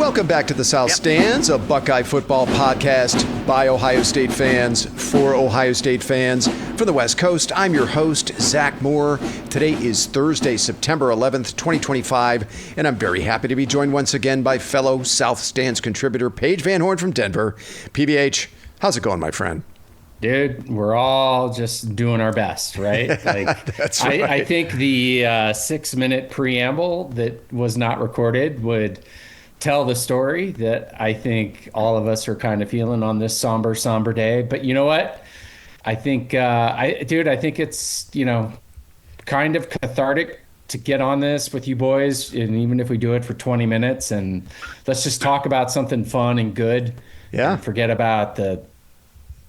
Welcome back to the South Stands, a Buckeye football podcast by Ohio State fans for Ohio State fans from the West Coast. I'm your host, Zach Moore. Today is Thursday, September 11th, 2025, and I'm very happy to be joined once again by fellow South Stands contributor Paige Van Horn from Denver. PBH, how's it going, my friend? Dude, we're all just doing our best, right? Like, That's right. I think the 6-minute preamble that was not recorded would tell the story that I think all of us are kind of feeling on this somber day. But you know what? I think, I think it's, kind of cathartic to get on this with you boys. And even if we do it for 20 minutes and let's just talk about something fun and good. Yeah. And forget about the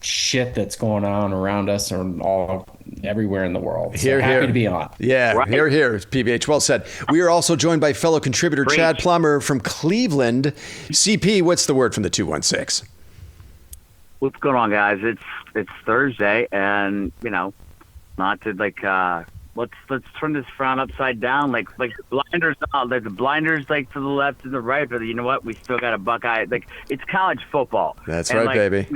shit that's going on around us and all everywhere in the world. So happy to be on. Yeah, right. Here, PBH. Well said. We are also joined by fellow contributor Chad Plummer from Cleveland. CP, what's the word from the 216? What's going on, guys? It's Thursday, and not to let's turn this frown upside down, like blinders on, like the blinders like to the left and the right. But you know what? We still got a Buckeye. Like, it's college football. That's right, baby.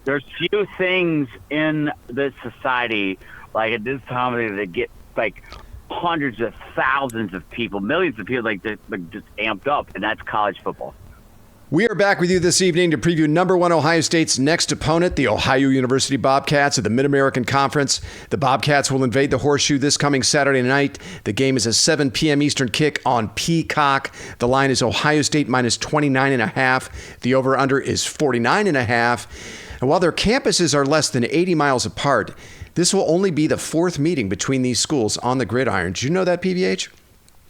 There's few things in this society, like at this time of the year, that get like hundreds of thousands of people, millions of people, just amped up, and that's college football. We are back with you this evening to preview number one Ohio State's next opponent, the Ohio University Bobcats of the Mid-American Conference. The Bobcats will invade the Horseshoe this coming Saturday night. The game is a 7 p.m. Eastern kick on Peacock. The line is Ohio State minus 29.5. The over-under is 49.5. And while their campuses are less than 80 miles apart, this will only be the fourth meeting between these schools on the gridiron. Did you know that, PBH?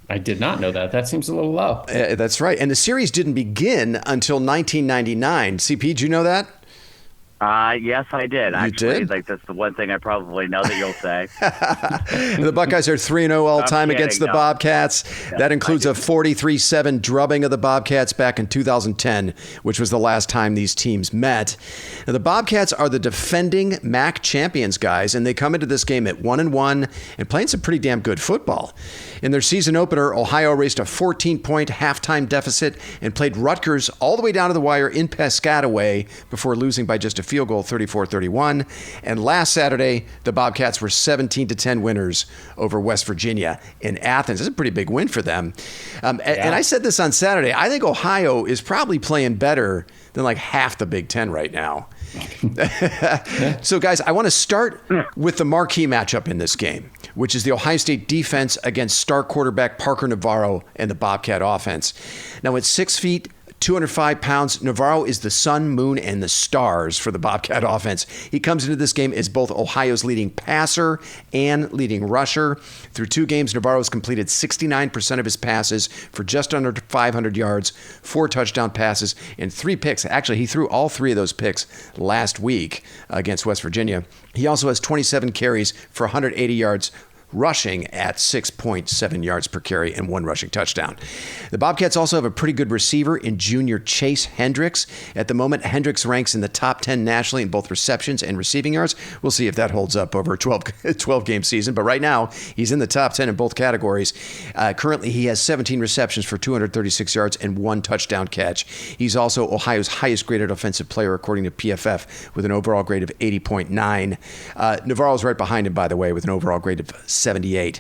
I did not know that. That seems a little low. That's right. And the series didn't begin until 1999. CP, did you know that? Yes, I did. Actually, did? Like, that's the one thing I probably know that you'll say. The Buckeyes are 3-0 all-time against the Bobcats. Yeah, that includes a 43-7 drubbing of the Bobcats back in 2010, which was the last time these teams met. Now, the Bobcats are the defending MAC champions, guys, and they come into this game at 1-1 and playing some pretty damn good football. In their season opener, Ohio raced a 14-point halftime deficit and played Rutgers all the way down to the wire in Piscataway before losing by just a field goal, 34-31. And last Saturday, the Bobcats were 17-10 winners over West Virginia in Athens. It's a pretty big win for them. And I said this on Saturday. I think Ohio is probably playing better than like half the Big Ten right now. So, guys, I want to start with the marquee matchup in this game, which is the Ohio State defense against star quarterback Parker Navarro and the Bobcat offense. Now, at 6 feet, 205 pounds, Navarro is the sun, moon, and the stars for the Bobcat offense. He comes into this game as both Ohio's leading passer and leading rusher. Through 2 games, Navarro has completed 69% of his passes for just under 500 yards, 4 touchdown passes, and 3 picks. Actually, he threw all 3 of those picks last week against West Virginia. He also has 27 carries for 180 yards, rushing at 6.7 yards per carry and 1 rushing touchdown. The Bobcats also have a pretty good receiver in junior Chase Hendricks. At the moment, Hendricks ranks in the top 10 nationally in both receptions and receiving yards. We'll see if that holds up over a 12-game season, but right now he's in the top 10 in both categories. Currently, he has 17 receptions for 236 yards and 1 touchdown catch. He's also Ohio's highest graded offensive player according to PFF with an overall grade of 80.9. Navarro's right behind him, by the way, with an overall grade of 78.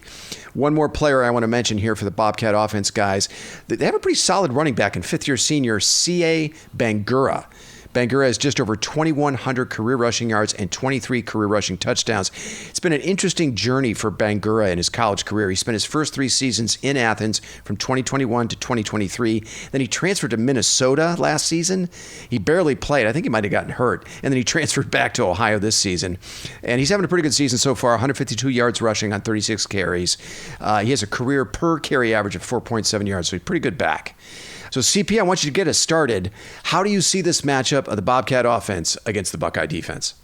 One more player I want to mention here for the Bobcat offense, guys. They have a pretty solid running back in fifth-year senior C.A. Bangura. Bangura has just over 2,100 career rushing yards and 23 career rushing touchdowns. It's been an interesting journey for Bangura in his college career. He spent his first 3 seasons in Athens from 2021 to 2023. Then he transferred to Minnesota last season. He barely played. I think he might have gotten hurt. And then he transferred back to Ohio this season. And he's having a pretty good season so far, 152 yards rushing on 36 carries. He has a career per carry average of 4.7 yards, so he's pretty good back. So, CP, I want you to get us started. How do you see this matchup of the Bobcat offense against the Buckeye defense?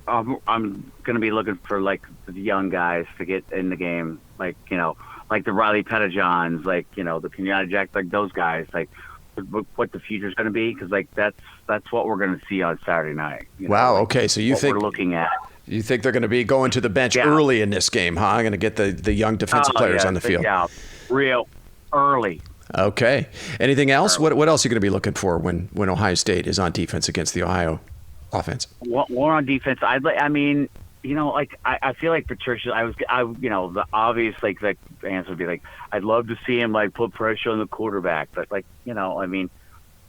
I'm going to be looking for, the young guys to get in the game, like the Riley Pettijohns, the Kenyatta Jack, those guys, what the future's going to be, because, that's what we're going to see on Saturday night. Wow, okay, so you think we're looking at. You think they're going to be going to the bench early in this game, huh? I'm going to get the young defensive players on the field. Yeah, real early. Okay. Anything else? What else are you going to be looking for when Ohio State is on defense against the Ohio offense? More on defense. I feel like Patricia. The obvious the answer would be like, I'd love to see him put pressure on the quarterback, but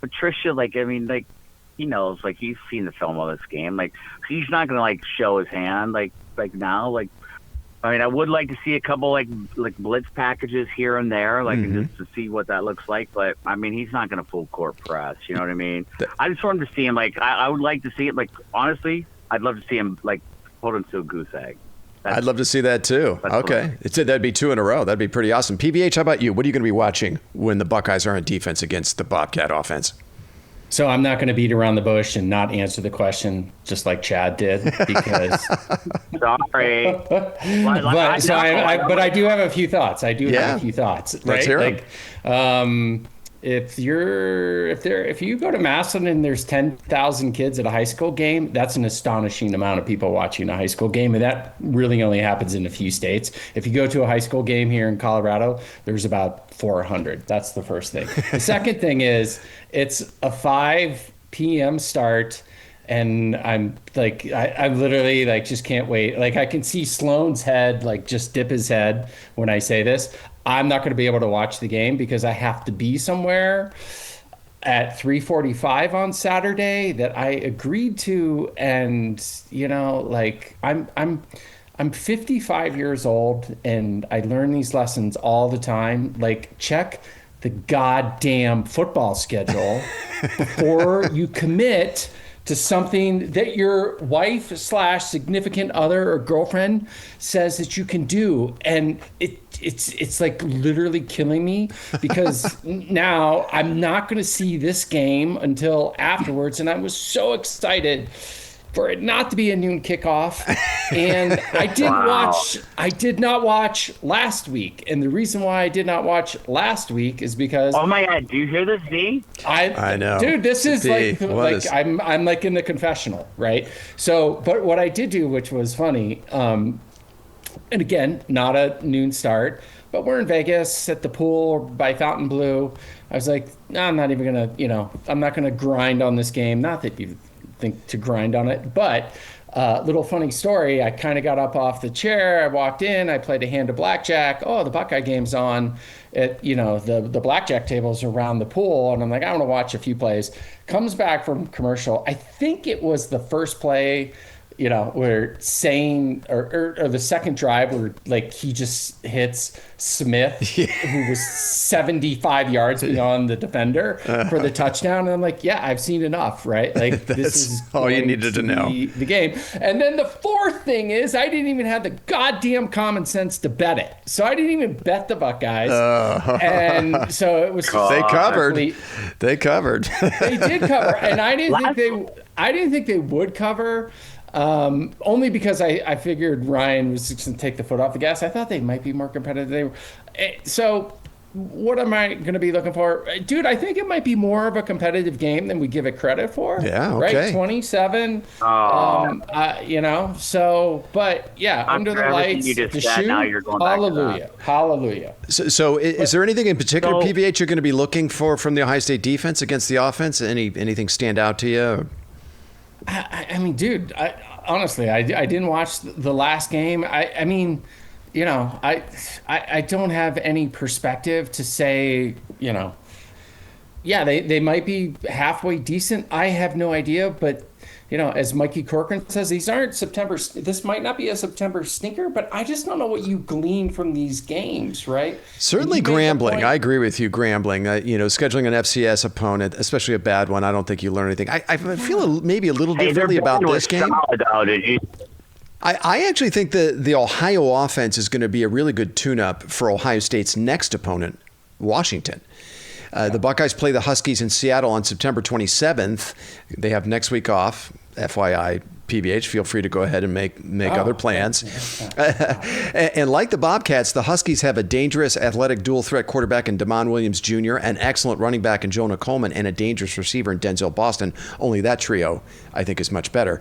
Patricia, he knows, he's seen the film of this game. He's not going to show his hand now. I would like to see a couple blitz packages here and there, just to see what that looks like. But he's not going to full court press. You know what I mean? I just want him to see him. I would like to see it. Honestly, I'd love to see him hold him to a goose egg. I'd love to see that too. Okay, that'd be 2 in a row. That'd be pretty awesome. PVH, how about you? What are you going to be watching when the Buckeyes are on defense against the Bobcat offense? So I'm not going to beat around the bush and not answer the question just like Chad did, because sorry. But I do have a few thoughts. Have a few thoughts. Right? Let's hear them. If you go to Massillon and there's 10,000 kids at a high school game, that's an astonishing amount of people watching a high school game, and that really only happens in a few states. If you go to a high school game here in Colorado, there's about 400. That's the first thing. The second thing is it's a 5 p.m. start, and I'm I literally just can't wait. I can see Sloan's head just dip his head when I say this. I'm not going to be able to watch the game because I have to be somewhere at 3:45 on Saturday that I agreed to, and I'm 55 years old and I learn these lessons all the time. Check the goddamn football schedule before you commit to something that your wife / significant other or girlfriend says that you can do. And it's literally killing me, because now I'm not going to see this game until afterwards. And I was so excited for it not to be a noon kickoff. And I did not watch last week. And the reason why I did not watch last week is because, oh my God, do you hear this, D? I know. Dude, this is I'm in the confessional, right? So, but what I did do, which was funny, and again, not a noon start, but we're in Vegas at the pool by Fontainebleau. I was like, no, I'm not even going to, I'm not going to grind on this game. Not that you think to grind on it, but little funny story. I kind of got up off the chair. I walked in. I played a hand of blackjack. Oh, the Buckeye game's on. The blackjack tables around the pool, and I'm like, I want to watch a few plays. Comes back from commercial. I think it was the first play, where Sane or the second drive where he just hits Smith, who was 75 yards beyond the defender for the touchdown. And I'm like, yeah, I've seen enough, right? This is all you needed to know. The game. And then the fourth thing is I didn't even have the goddamn common sense to bet it. So I didn't even bet the Buckeyes. And so it was they covered. They covered. They did cover. And I didn't think they would cover. Only because I figured Ryan was just going to take the foot off the gas. I thought they might be more competitive. So what am I going to be looking for? Dude, I think it might be more of a competitive game than we give it credit for. Yeah, okay. Right? 27. So, but yeah, under the lights, the shoe, hallelujah. Hallelujah. So is there anything in particular, PVH, you're going to be looking for from the Ohio State defense against the offense? Anything stand out to you? I mean, dude, honestly, I didn't watch the last game. I mean, I don't have any perspective to say, yeah, they might be halfway decent. I have no idea, but as Mikey Corcoran says, these aren't September. This might not be a September stinker, but I just don't know what you glean from these games, right? Certainly Grambling. I agree with you, Grambling. Scheduling an FCS opponent, especially a bad one, I don't think you learn anything. I feel maybe a little differently about this game. I actually think the Ohio offense is going to be a really good tune-up for Ohio State's next opponent, Washington. The Buckeyes play the Huskies in Seattle on September 27th. They have next week off. FYI, PVH, feel free to go ahead and make other plans. And like the Bobcats, the Huskies have a dangerous athletic dual-threat quarterback in Damon Williams Jr., an excellent running back in Jonah Coleman, and a dangerous receiver in Denzel Boston. Only that trio, I think, is much better.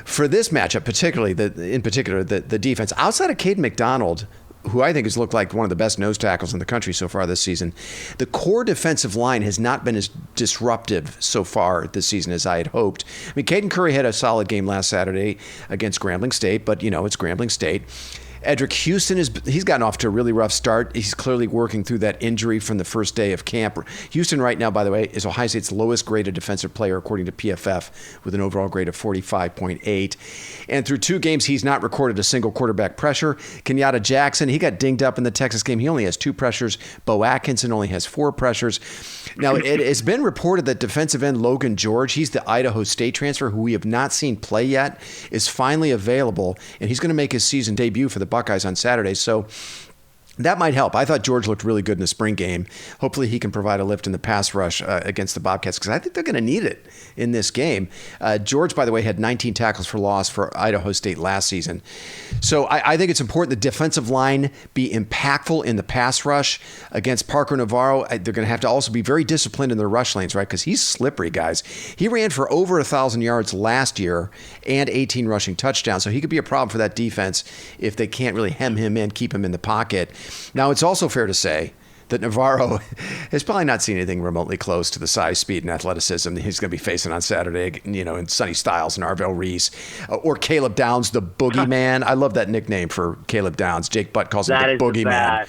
For this matchup, particularly, the defense, outside of Caden McDonald, who I think has looked like one of the best nose tackles in the country so far this season. The core defensive line has not been as disruptive so far this season as I had hoped. I mean, Caden Curry had a solid game last Saturday against Grambling State, but, it's Grambling State. Edric Houston, he's gotten off to a really rough start. He's clearly working through that injury from the first day of camp. Houston right now, by the way, is Ohio State's lowest graded defensive player according to PFF with an overall grade of 45.8. And through 2 games, he's not recorded a single quarterback pressure. Kenyatta Jackson, he got dinged up in the Texas game. He only has 2 pressures. Bo Atkinson only has 4 pressures. Now, it has been reported that defensive end Logan George, he's the Idaho State transfer who we have not seen play yet, is finally available, and he's going to make his season debut for the Buckeyes on Saturday. So that might help. I thought George looked really good in the spring game. Hopefully he can provide a lift in the pass rush against the Bobcats, because I think they're going to need it in this game. George, by the way, had 19 tackles for loss for Idaho State last season. So I think it's important the defensive line be impactful in the pass rush against Parker Navarro. They're going to have to also be very disciplined in their rush lanes, right? Because he's slippery, guys. He ran for over 1,000 yards last year and 18 rushing touchdowns. So he could be a problem for that defense if they can't really hem him in, keep him in the pocket. Now, it's also fair to say that Navarro has probably not seen anything remotely close to the size, speed, and athleticism that he's going to be facing on Saturday, in Sonny Styles and Arvell Reese, or Caleb Downs, the boogeyman. I love that nickname for Caleb Downs. Jake Butt calls him the boogeyman.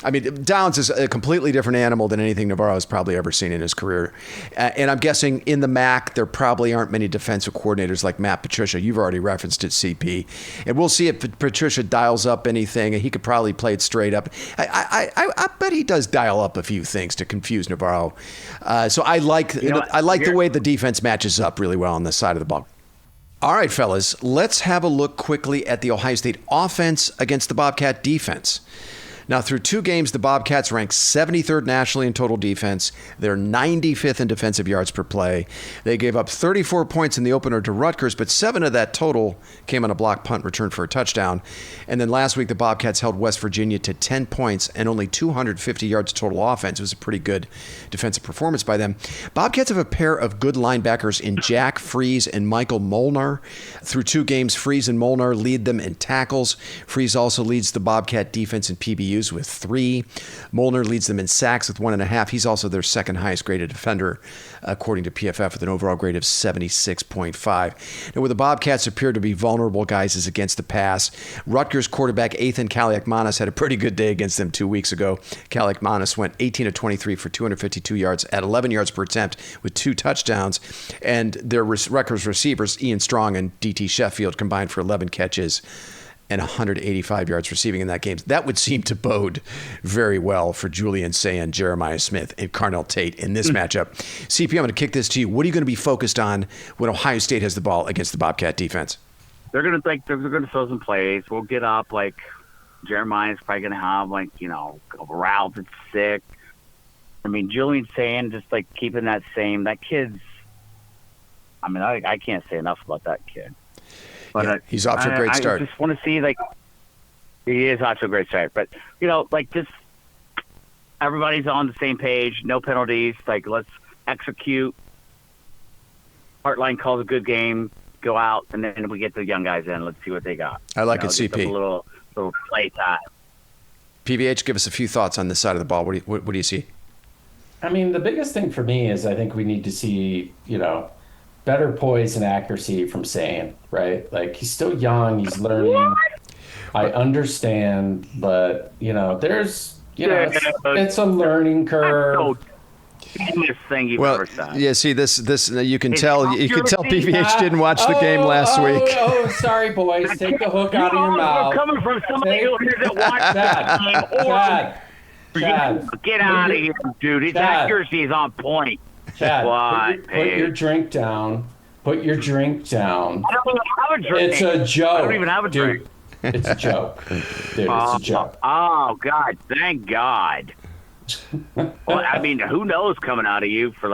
I mean, Downs is a completely different animal than anything Navarro has probably ever seen in his career. And I'm guessing in the MAC, there probably aren't many defensive coordinators like Matt Patricia. You've already referenced it, CP. And we'll see if Patricia dials up anything. He could probably play it straight up. I bet he does dial up a few things to confuse Navarro. So I like the way the defense matches up really well on this side of the ball. All right, fellas, let's have a look quickly at the Ohio State offense against the Bobcat defense. Now, through 2 games, the Bobcats ranked 73rd nationally in total defense. They're 95th in defensive yards per play. They gave up 34 points in the opener to Rutgers, but 7 of that total came on a block punt return for a touchdown. And then last week, the Bobcats held West Virginia to 10 points and only 250 yards total offense. It was a pretty good defensive performance by them. Bobcats have a pair of good linebackers in Jack Freeze and Michael Molnar. Through 2 games, Freeze and Molnar lead them in tackles. Freeze also leads the Bobcat defense in PBUs with 3. Molnar leads them in sacks with 1.5. He's also their second highest graded defender, according to PFF, with an overall grade of 76.5. Now, where the Bobcats appear to be vulnerable, guys, is against the pass. Rutgers quarterback Ethan Kaliakmanis had a pretty good day against them 2 weeks ago. Kaliakmanis went 18 of 23 for 252 yards at 11 yards per attempt with 2 touchdowns. And their Rutgers receivers, Ian Strong and DT Sheffield, combined for 11 catches and 185 yards receiving in that game. That would seem to bode very well for Julian Sayin, Jeremiah Smith, and Carnell Tate in this matchup. CP, I'm going to kick this to you. What are you going to be focused on when Ohio State has the ball against the Bobcat defense? They're going to throw some plays. We'll get up, Jeremiah's probably going to have, a route that's sick. I mean, Julian Sayin, just, keeping that kid's, I can't say enough about that kid. But yeah, he's off to a great start. I just want to see, he is off to a great start. But, just everybody's on the same page, no penalties. Let's execute. Heartline calls a good game, go out, and then we get the young guys in. Let's see what they got. I like it, CP. A little play time. PVH, give us a few thoughts on this side of the ball. What do you see? I mean, the biggest thing for me is I think we need to see, better poise and accuracy from Sayin, right? He's still young, he's learning. What? I understand, but there's it's a learning curve. Thing you've ever said. Yeah, see this you can tell PVH didn't watch the game last week. Oh, sorry boys, take the hook out of your mouth. Coming from somebody who doesn't watch that game. Chad, get out of here, dude. His accuracy is on point. Chad, put your drink down. Put your drink down. I don't even have a drink. It's a joke. I don't even have a drink. It's a joke. Dude, it's a joke. Oh, God. Thank God. Well, who knows coming out of you for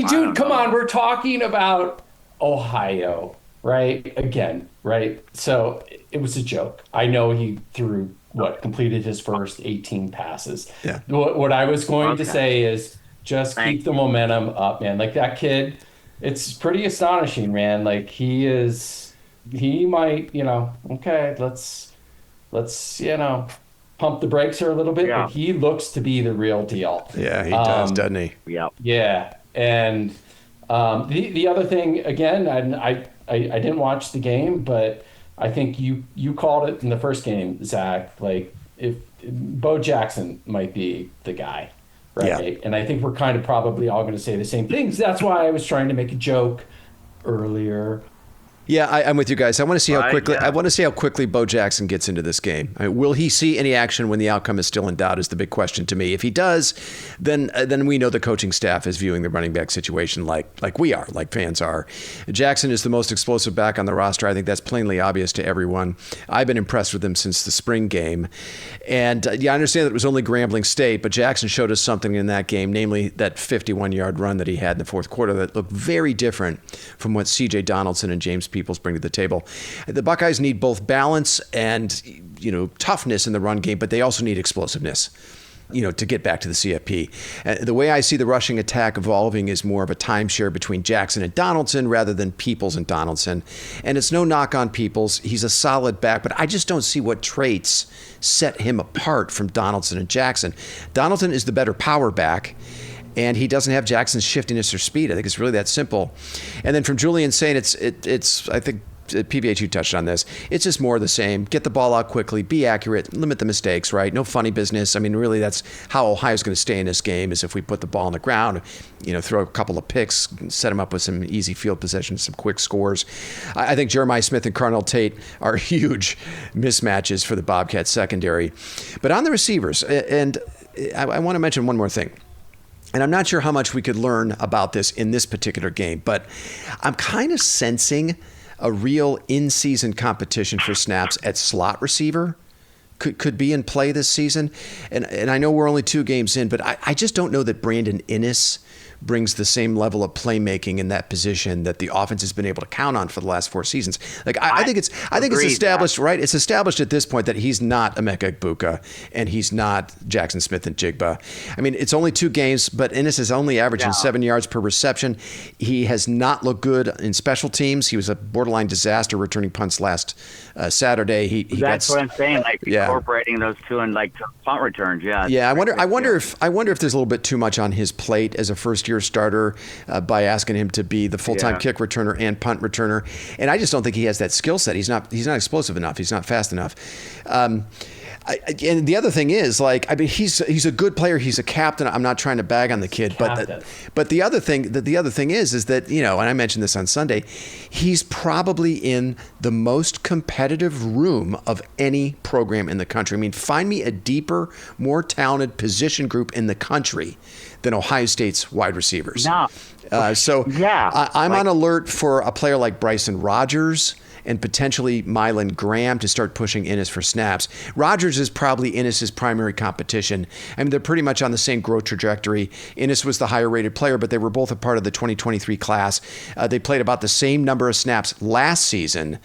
dude, come on. We're talking about Ohio, right? Again, right? So it was a joke. I know he completed his first 18 passes. Yeah. What I was going to say is just keep the momentum up, man. That kid, it's pretty astonishing, man. He might, okay, let's pump the brakes here a little bit, Yeah. but he looks to be the real deal. Yeah, he does, doesn't he? Yeah. Yeah, and the other thing again, I didn't watch the game, but I think you called it in the first game, Zach. Like if Bo Jackson might be the guy, right? Yeah. And I think we're kind of probably all going to say the same things. That's why I was trying to make a joke earlier. Yeah, I'm with you guys. I want to see how Right, quickly. yeah. I want to see how quickly Bo Jackson gets into this game. I mean, will he see any action when the outcome is still in doubt? Is the big question to me. If he does, then we know the coaching staff is viewing the running back situation like we are, like fans are. Jackson is the most explosive back on the roster. I think that's plainly obvious to everyone. I've been impressed with him since the spring game, and I understand that it was only Grambling State, but Jackson showed us something in that game, namely that 51-yard run that he had in the fourth quarter that looked very different from what C.J. Donaldson and James Peoples bring to the table. The Buckeyes need both balance and toughness in the run game, but they also need explosiveness, to get back to the CFP. The way I see the rushing attack evolving is more of a timeshare between Jackson and Donaldson rather than Peoples and Donaldson. And it's no knock on Peoples. He's a solid back, but I just don't see what traits set him apart from Donaldson and Jackson. Donaldson is the better power back, and he doesn't have Jackson's shiftiness or speed. I think it's really that simple. And then from Julian saying it's I think PBH, you touched on this. It's just more of the same. Get the ball out quickly, be accurate, limit the mistakes, right? No funny business. I mean, really, that's how Ohio's going to stay in this game is if we put the ball on the ground, throw a couple of picks, set them up with some easy field possessions, some quick scores. I think Jeremiah Smith and Carnell Tate are huge mismatches for the Bobcats secondary. But on the receivers, and I want to mention one more thing. And I'm not sure how much we could learn about this in this particular game, but I'm kind of sensing a real in-season competition for snaps at slot receiver could be in play this season. And I know we're only 2 games in, but I just don't know that Brandon Inniss brings the same level of playmaking in that position that the offense has been able to count on for the last 4 seasons. Like I think it's established, right? It's established at this point that he's not Emeka Egbuka and he's not Jackson Smith and Jigba. I mean, it's only 2 games, but Inniss is only averaging 7 yards per reception. He has not looked good in special teams. He was a borderline disaster returning punts last Saturday. That's what I'm saying. Incorporating those 2 in punt returns. Yeah. Yeah. I wonder if there's a little bit too much on his plate as a first-year starter by asking him to be the full-time kick returner and punt returner. And I just don't think he has that skill set. He's not explosive enough. He's not fast enough. And the other thing is, he's a good player. He's a captain. I'm not trying to bag on the kid, but the other thing is that and I mentioned this on Sunday, he's probably in the most competitive room of any program in the country. I mean, find me a deeper, more talented position group in the country than Ohio State's wide receivers. No. I'm on alert for a player like Bryson Rogers and potentially Mylan Graham to start pushing Inniss for snaps. Rogers is probably Innis's primary competition. I mean, they're pretty much on the same growth trajectory. Inniss was the higher rated player, but they were both a part of the 2023 class. They played about the same number of snaps last season.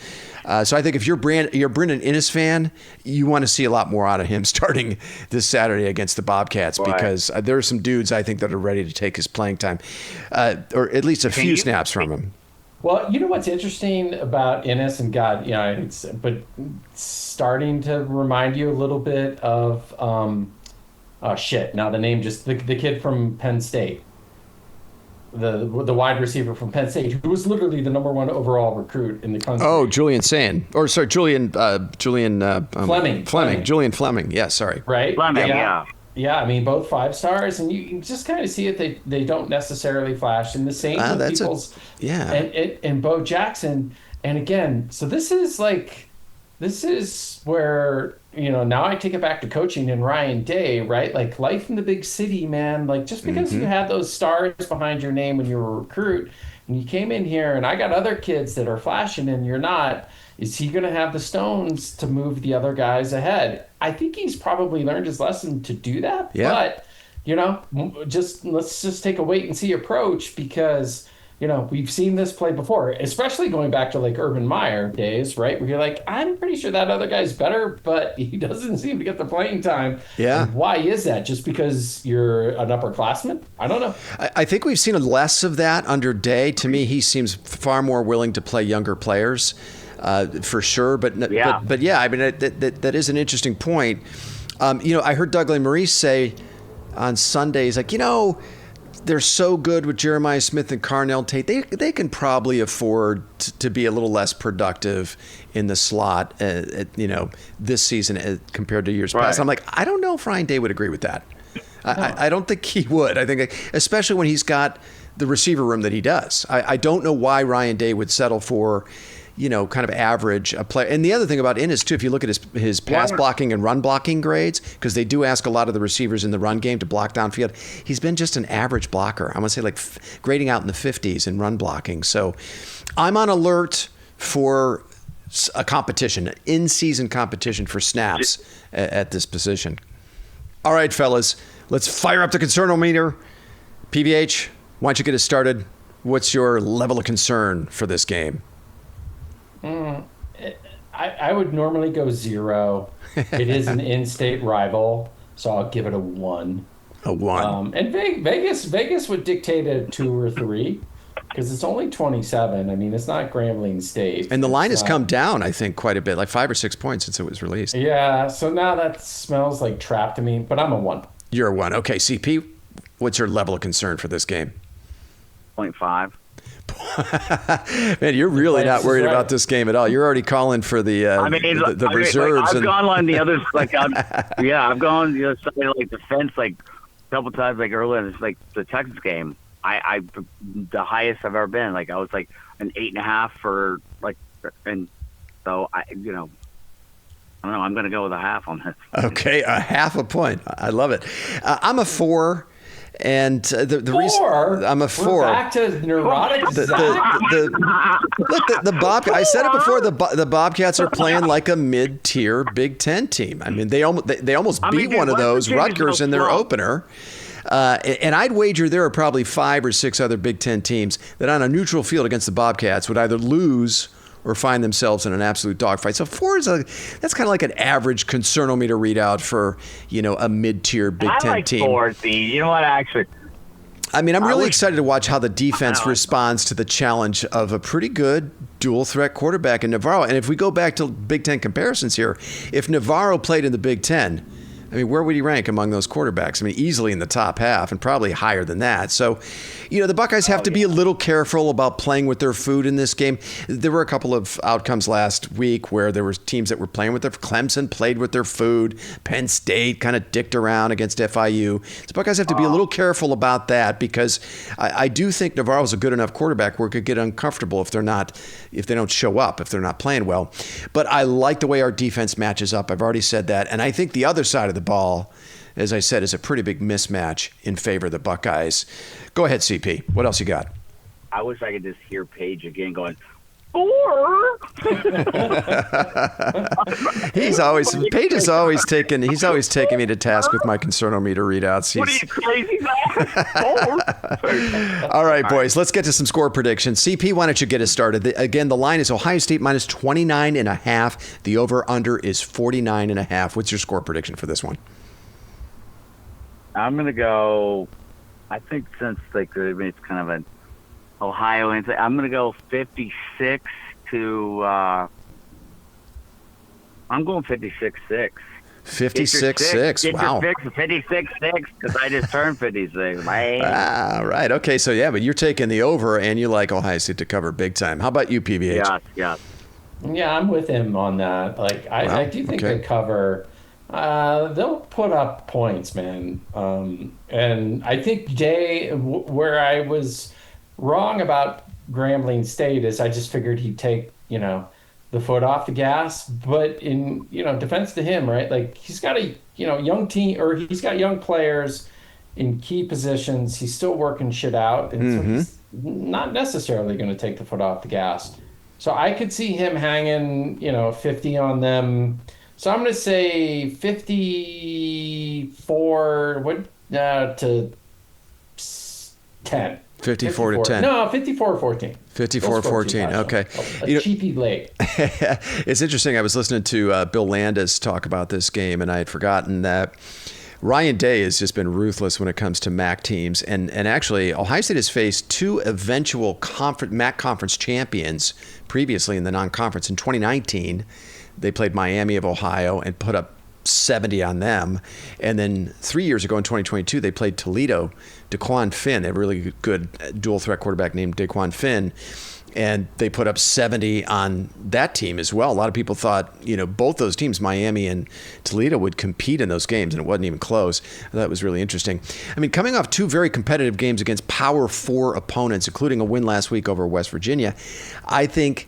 So I think if you're Brendan Inniss fan, you want to see a lot more out of him starting this Saturday against the Bobcats because there are some dudes I think that are ready to take his playing time, or at least a few snaps from him. Well, you know what's interesting about Inniss, and God, but starting to remind you a little bit of, now the name the kid from Penn State, the wide receiver from Penn State, who was literally the number 1 overall recruit in the country. Oh, Julian Fleming. Julian Fleming. Yeah, sorry. Right? Fleming, yeah. Yeah, I mean, both 5 stars, and you can just kind of see it. They don't necessarily flash. And the same with Peoples and Bo Jackson. And again, so this is where, now I take it back to coaching and Ryan Day, right? Like life in the big city, man. Like just because you had those stars behind your name when you were a recruit and you came in here and I got other kids that are flashing and you're not, is he going to have the stones to move the other guys ahead? I think he's probably learned his lesson to do that. Yeah. But, let's just take a wait and see approach because, we've seen this play before, especially going back to Urban Meyer days, right? Where you're like, I'm pretty sure that other guy's better, but he doesn't seem to get the playing time. Yeah. And why is that? Just because you're an upperclassman? I don't know. I think we've seen less of that under Day. To me, he seems far more willing to play younger players. For sure, but yeah, I mean that is an interesting point. I heard Doug Maurice say on Sunday, he's like, they're so good with Jeremiah Smith and Carnell Tate. They can probably afford to be a little less productive in the slot, this season compared to years past. I'm like, I don't know if Ryan Day would agree with that. I don't think he would. I think, especially when he's got the receiver room that he does. I don't know why Ryan Day would settle for, kind of average a player. And the other thing about Innis, too, if you look at his pass blocking and run blocking grades, because they do ask a lot of the receivers in the run game to block downfield, he's been just an average blocker. I'm going to say like grading out in the 50s in run blocking. So I'm on alert for a competition, an in-season competition for snaps at this position. All right, fellas, let's fire up the concernometer. PBH, why don't you get us started? What's your level of concern for this game? I would normally go 0. It is an in-state rival, so I'll give it a 1. A 1. And Vegas would dictate a 2 or 3 because it's only 27. I mean, it's not Grambling State. And the line has come down, I think, quite a bit, like 5 or 6 points since it was released. Yeah, so now that smells like trap to me, but I'm a 1. You're a 1. Okay, CP, what's your level of concern for this game? 0.5. Man, you're really not worried about this game at all. You're already calling for the reserves. I've gone on the others, I've gone side like the fence like a couple times, like earlier. It's like the Texas game. I the highest I've ever been. Like I was like an 8.5 for like, and so I don't know. I'm going to go with a half on this. Okay, a half a point. I love it. I'm a 4. And the reason I'm a 4. We're back to neurotic. Look, the Bobcats. I said it before. The Bobcats are playing like a mid-tier Big Ten team. I mean, they almost beat one of those, Rutgers, in their opener. And I'd wager there are probably 5 or 6 other Big Ten teams that on a neutral field against the Bobcats would either lose or find themselves in an absolute dogfight. So 4 that's kind of like an average concernometer readout for, a mid-tier Big Ten team. 4, you know what, actually. I mean, I'm really excited to watch how the defense responds to the challenge of a pretty good dual-threat quarterback in Navarro. And if we go back to Big Ten comparisons here, if Navarro played in the Big Ten, I mean, where would he rank among those quarterbacks? I mean, easily in the top half and probably higher than that. So, the Buckeyes have to be a little careful about playing with their food in this game. There were a couple of outcomes last week where there were teams that were playing with their Clemson played with their food. Penn State kind of dicked around against FIU. The Buckeyes have to be a little careful about that because I do think Navarro's a good enough quarterback where it could get uncomfortable if they don't show up, if they're not playing well. But I like the way our defense matches up. I've already said that. And I think the other side of the ball, as I said, is a pretty big mismatch in favor of the Buckeyes. Go ahead, CP. What else you got? I wish I could just hear Paige again going, 4. Paige is always taking me to task with my concernometer readouts. What are you, crazy, man? 4. All right, boys, let's get to some score predictions. CP, why don't you get us started? Again, the line is Ohio State minus 29.5. The over-under is 49.5. What's your score prediction for this one? I'm going to go, I think since it's kind of an Ohio, I'm going to go 56 to, I'm going 56-6. 56-6. Wow. 56-6 because I just turned 56. Man. Ah, right. Okay, so yeah, but you're taking the over and you like Ohio State to cover big time. How about you, PBH? Yeah. Yeah, I'm with him on that. I do think they cover. They'll put up points, man. And I think where I was wrong about Grambling State is I just figured he'd take, the foot off the gas. But in, defense to him, right? Like he's got a, young team, or he's got young players in key positions. He's still working shit out. And so he's not necessarily going to take the foot off the gas. So I could see him hanging, 50 on them. So I'm going to say 54 to 10. 54 to 10. No, 54-14. 54-14. Okay. Cheapy late. It's interesting. I was listening to Bill Landis talk about this game, and I had forgotten that Ryan Day has just been ruthless when it comes to MAC teams. And actually, Ohio State has faced 2 eventual MAC conference champions previously in the non-conference. In 2019, they played Miami of Ohio and put up 70 on them. And then 3 years ago in 2022, they played Toledo, Daquan Finn, a really good dual threat quarterback named Daquan Finn. And they put up 70 on that team as well. A lot of people thought, both those teams, Miami and Toledo, would compete in those games, and it wasn't even close. That was really interesting. I mean, coming off two very competitive games against Power 4 opponents, including a win last week over West Virginia, I think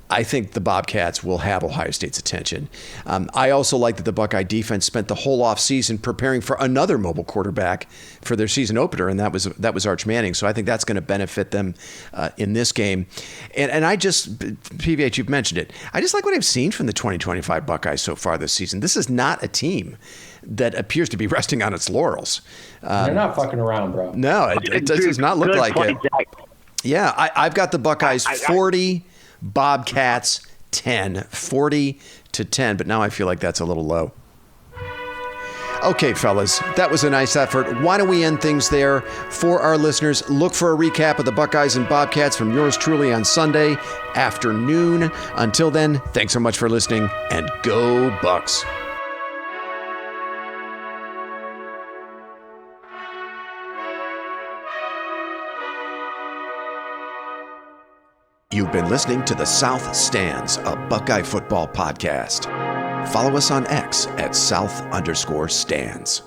the Bobcats will have Ohio State's attention. I also like that the Buckeye defense spent the whole offseason preparing for another mobile quarterback for their season opener, and that was Arch Manning. So I think that's going to benefit them in this game. And I just, PVH, you've mentioned it, I just like what I've seen from the 2025 Buckeyes so far this season. This is not a team that appears to be resting on its laurels. They're not fucking around, bro. No, it does not look like it. Jack. Yeah, I've got the Buckeyes 40, Bobcats 10, 40-10, but now I feel like that's a little low. Okay, fellas, that was a nice effort. Why don't we end things there? For our listeners, look for a recap of the Buckeyes and Bobcats from yours truly on Sunday afternoon. Until then, thanks so much for listening, and go Bucks. You've been listening to The South Stands, a Buckeye football podcast. Follow us on X at South_Stands.